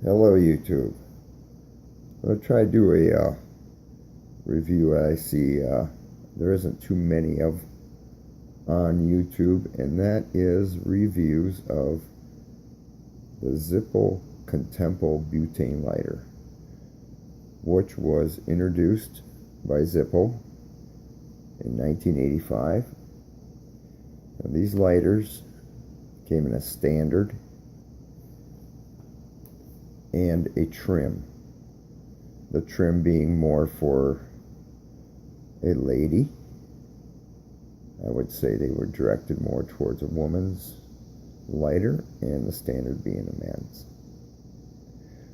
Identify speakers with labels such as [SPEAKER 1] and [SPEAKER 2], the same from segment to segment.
[SPEAKER 1] Hello YouTube. I'm going to try to do a review I see there isn't too many of on YouTube, and that is reviews of the Zippo Contempo butane lighter, which was introduced by Zippo in 1985. Now, these lighters came in a standard and a trim. The trim being more for a lady. I would say they were directed more towards a woman's lighter, and the standard being a man's.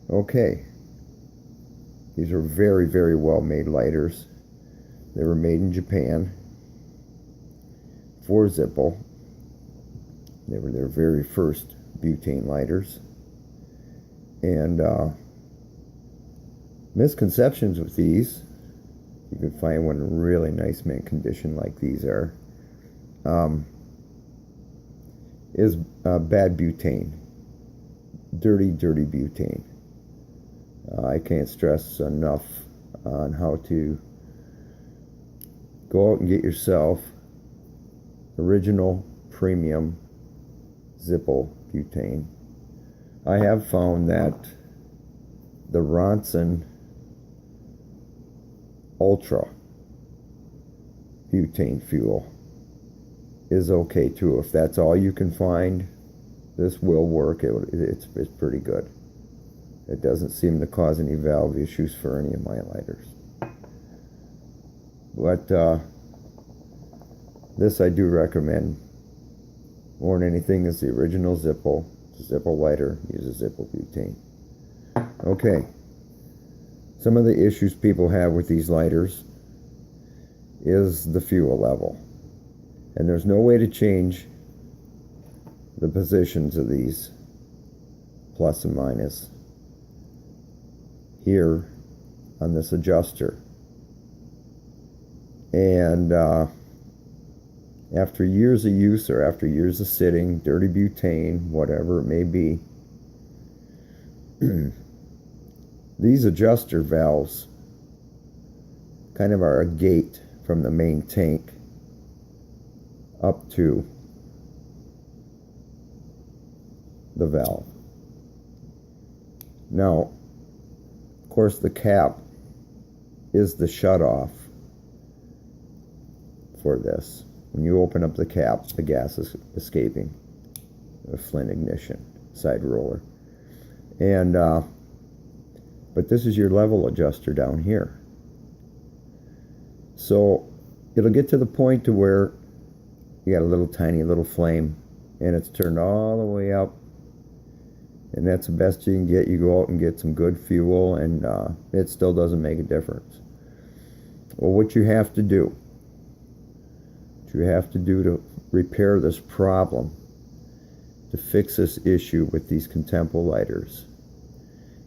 [SPEAKER 1] Okay, these are very, very well made lighters. They were made in Japan for Zippo. They were their very first butane lighters. And misconceptions with these, you can find one in really nice mint condition like these are, is bad butane. Dirty butane. I can't stress enough on how to go out and get yourself original premium Zippo butane. I have found that the Ronson Ultra butane fuel is okay too. If that's all you can find, this will work. It's pretty good. It doesn't seem to cause any valve issues for any of my lighters. But this I do recommend more than anything is the original Zippo. Zippo lighter uses Zippo butane. Okay, some of the issues people have with these lighters is the fuel level, and there's no way to change the positions of these plus and minus here on this adjuster. And after years of use, or after years of sitting, dirty butane, whatever it may be, these adjuster valves kind of are a gate from the main tank up to the valve. Now, of course, the cap is the shutoff for this. When you open up the cap, the gas is escaping. A Flint ignition, side roller. And but this is your level adjuster down here. So it'll get to the point to where you got a little tiny little flame, and it's turned all the way up, and that's the best you can get. You go out and get some good fuel, and it still doesn't make a difference. Well, what you have to do to repair this problem, to fix this issue with these Contempo lighters,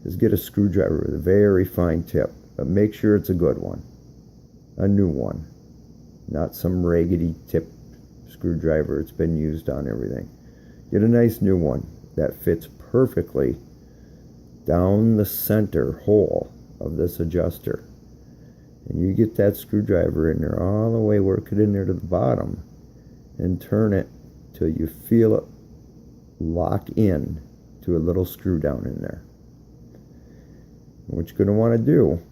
[SPEAKER 1] is get a screwdriver with a very fine tip, but make sure it's a good one, a new one, not some raggedy tip screwdriver. It's been used on everything. Get a nice new one that fits perfectly down the center hole of this adjuster. And you get that screwdriver in there all the way, work it in there to the bottom, and turn it till you feel it lock in to a little screw down in there. And what you're going to want to do,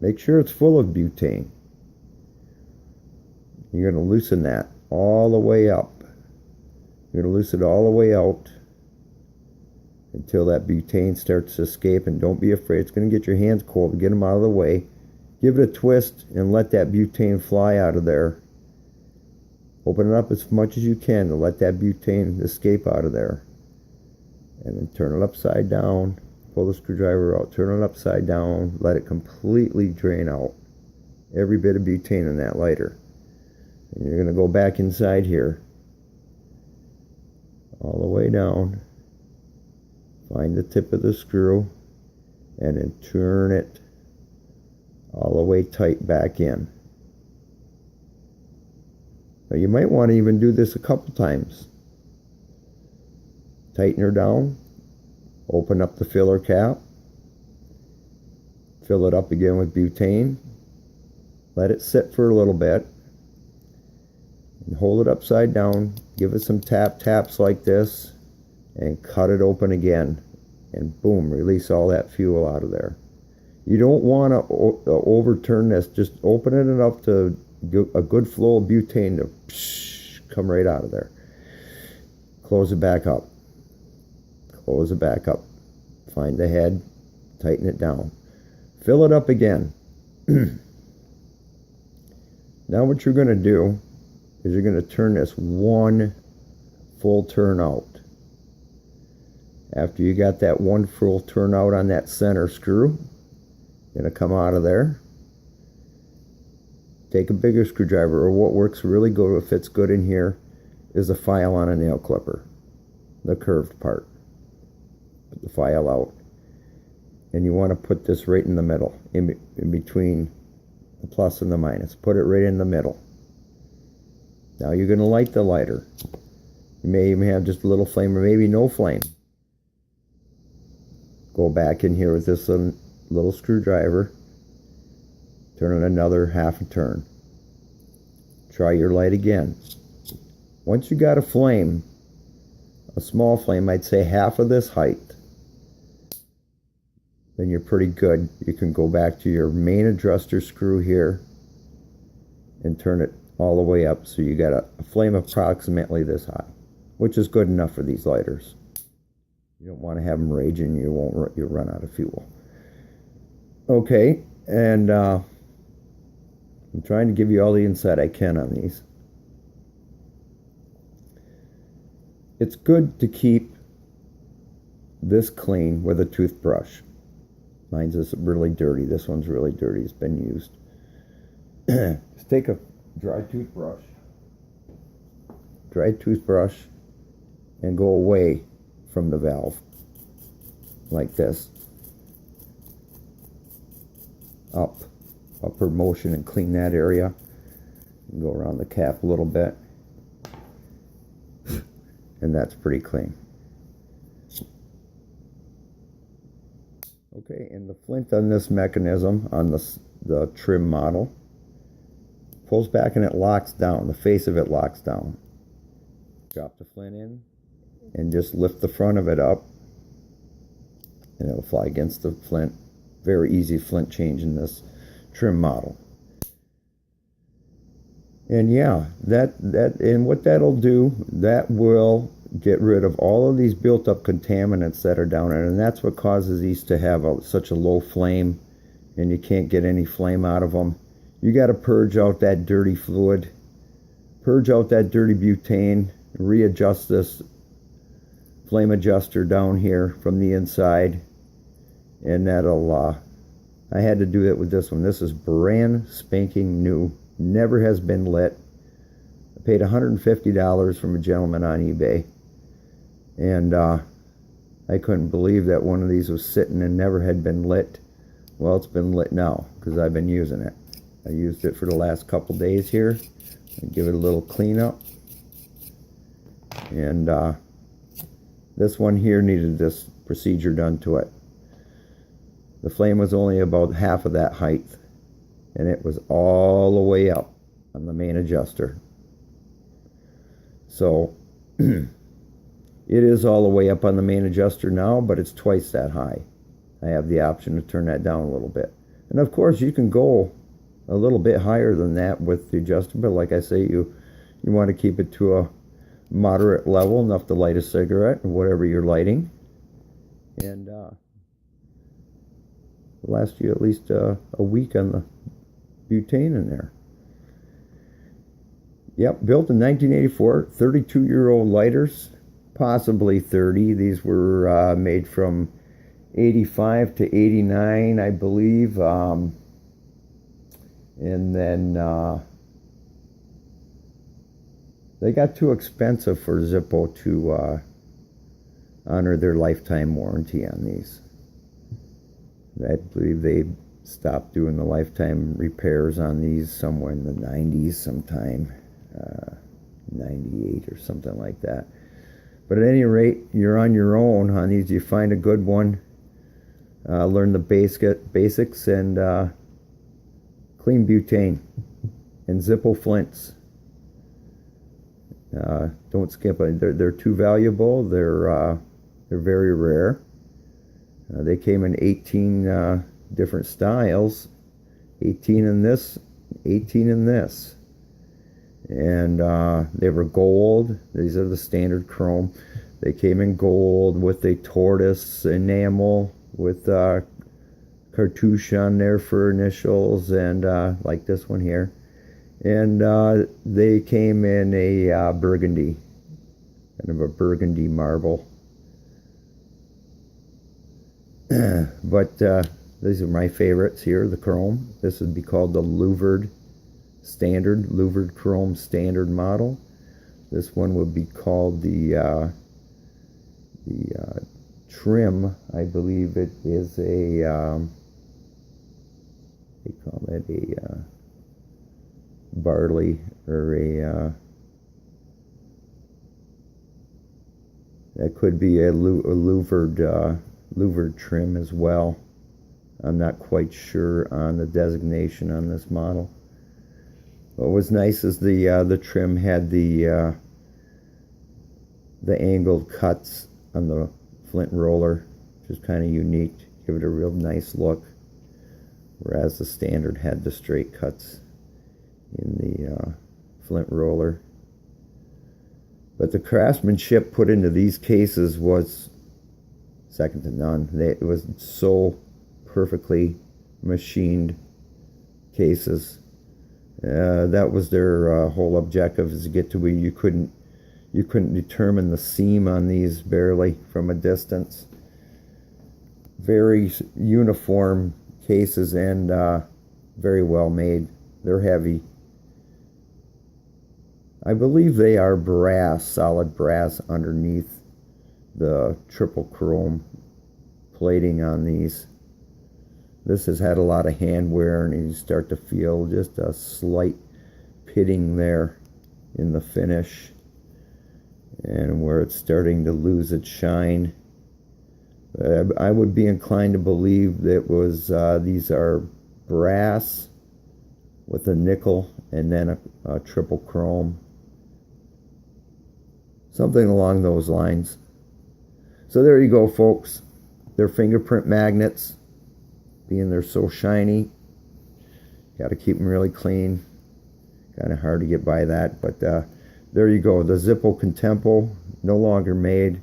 [SPEAKER 1] make sure it's full of butane. You're going to loosen that all the way up. You're going to loosen it all the way out until that butane starts to escape, and don't be afraid. It's going to get your hands cold. Get them out of the way. Give it a twist and let that butane fly out of there. Open it up as much as you can to let that butane escape out of there. And then turn it upside down. Pull the screwdriver out. Turn it upside down. Let it completely drain out every bit of butane in that lighter. And you're going to go back inside here, all the way down. Find the tip of the screw and then turn it all the way tight back in. Now you might want to even do this a couple times. Tighten her down, Open up the filler cap, fill it up again with butane, let it sit for a little bit, and hold it upside down, give it some taps like this, and cut it open again, and boom, release all that fuel out of there. You don't want to overturn this. Just open it enough to get a good flow of butane to come right out of there. Close it back up. Close it back up. Find the head, tighten it down. Fill it up again. Now what you're going to do is you're going to turn this one full turn out. After you got that one full turn out on that center screw, you're going to come out of there. Take a bigger screwdriver, or what works really good, if fits good in here, is a file on a nail clipper, the curved part. Put the file out, and you want to put this right in the middle, in between the plus and the minus. Put it right in the middle. Now you're going to light the lighter. You may even have just a little flame, or maybe no flame. Go back in here with this little screwdriver, turn it another half a turn. Try your light again. Once you got a flame, a small flame, I'd say half of this height, then you're pretty good. You can go back to your main adjuster screw here and turn it all the way up, so you got a flame approximately this high, which is good enough for these lighters. You don't want to have them raging. You'll run out of fuel. Okay, and I'm trying to give you all the insight I can on these. It's good to keep this clean with a toothbrush. Mine's is really dirty. This one's really dirty. It's been used. Just take a dry toothbrush, and go away from the valve like this. Upward motion, and clean that area. And go around the cap a little bit. And that's pretty clean. Okay, and the flint on this mechanism, on the trim model, pulls back and it locks down. The face of it locks down. Drop the flint in and just lift the front of it up, and it'll fly against the flint. Very easy flint change in this trim model. And yeah, and what that'll do, that will get rid of all of these built up contaminants that are down in it, and that's what causes these to have such a low flame, and you can't get any flame out of them. You got to purge out that dirty fluid, purge out that dirty butane, readjust this flame adjuster down here from the inside, and that'll I had to do that with this one. This is brand spanking new, never has been lit. I paid $150 from a gentleman on eBay, and I couldn't believe that one of these was sitting and never had been lit. Well, it's been lit now because I've been using it. I used it for the last couple days here, and give it a little cleanup. And this one here needed this procedure done to it. The flame was only about half of that height, and it was all the way up on the main adjuster. So it is all the way up on the main adjuster now, but it's twice that high. I have the option to turn that down a little bit. And of course you can go a little bit higher than that with the adjuster, but like I say, you want to keep it to a moderate level, enough to light a cigarette or whatever you're lighting, and last you at least a week on the butane in there. Yep, built in 1984, 32-year-old lighters, possibly 30. These were made from 85 to 89, I believe, and then they got too expensive for Zippo to honor their lifetime warranty on these. I believe they stopped doing the lifetime repairs on these somewhere in the 90s sometime, 98 or something like that. But at any rate, you're on your own on these. You find a good one, learn the basics, and clean butane and Zippo flints. Don't skip it. They're too valuable. They're very rare. They came in 18 different styles, 18 in this, 18 in this. And they were gold. These are the standard chrome. They came in gold with a tortoise enamel with cartouche on there for initials, and like this one here. And they came in a burgundy, kind of a burgundy marble. But these are my favorites here, the chrome. This would be called the louvered chrome standard model. This one would be called the trim. I believe it is a they call it a barley, or a that could be a louvered trim as well. I'm not quite sure on the designation on this model. What was nice is the trim had the angled cuts on the flint roller, which is kind of unique, give it a real nice look, whereas the standard had the straight cuts in the flint roller. But the craftsmanship put into these cases was second to none. It was so perfectly machined cases. That was their whole objective, is to get to where you couldn't determine the seam on these barely from a distance. Very uniform cases, and very well made. They're heavy. I believe they are brass, solid brass underneath the triple chrome plating on these. This has had a lot of hand wear, and you start to feel just a slight pitting there in the finish, and where it's starting to lose its shine. I would be inclined to believe that these are brass with a nickel and then a triple chrome, something along those lines. So there you go, folks. They're fingerprint magnets. Being they're so shiny, got to keep them really clean. Kind of hard to get by that, but there you go. The Zippo Contempo, no longer made.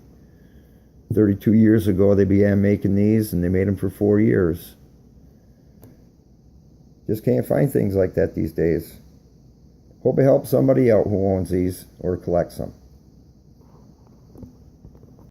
[SPEAKER 1] 32 years ago they began making these, and they made them for 4 years. Just can't find things like that these days. Hope it helps somebody out who owns these or collects them.